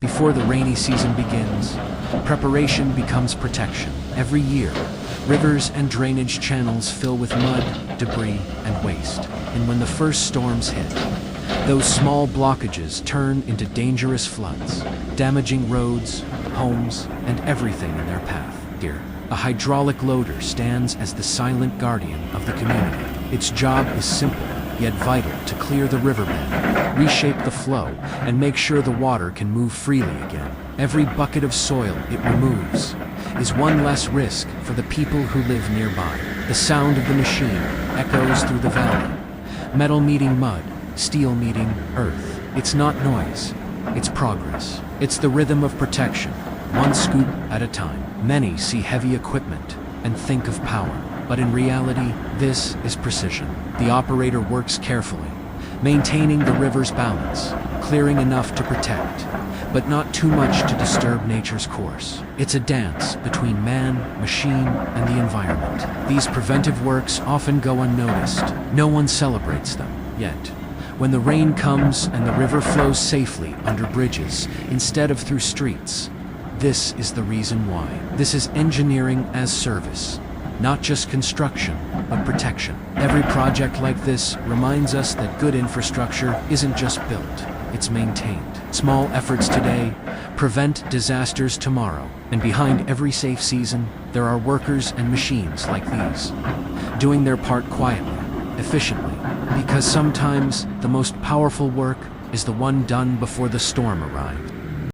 Before the rainy season begins, preparation becomes protection. Every year, rivers and drainage channels fill with mud, debris, and waste. And when the first storms hit, those small blockages turn into dangerous floods, damaging roads, homes, and everything in their path. Here, a hydraulic loader stands as the silent guardian of the community. Its job is simple, yet vital, to clear the riverbed, reshape the flow, and make sure the water can move freely again. Every bucket of soil it removes is one less risk for the people who live nearby. The sound of the machine echoes through the valley, metal meeting mud, steel meeting earth. It's not noise, it's progress. It's the rhythm of protection, one scoop at a time. Many see heavy equipment and think of power, but in reality, this is precision. The operator works carefully, maintaining the river's balance, clearing enough to protect, but not too much to disturb nature's course. It's a dance between man, machine, and the environment. These preventive works often go unnoticed. No one celebrates them, yet when the rain comes and the river flows safely under bridges instead of through streets, this is the reason why. This is engineering as service, not just construction, but protection. Every project like this reminds us that good infrastructure isn't just built, it's maintained. Small efforts today prevent disasters tomorrow, and behind every safe season, there are workers and machines like these, doing their part quietly, efficiently, because sometimes the most powerful work is the one done before the storm arrived.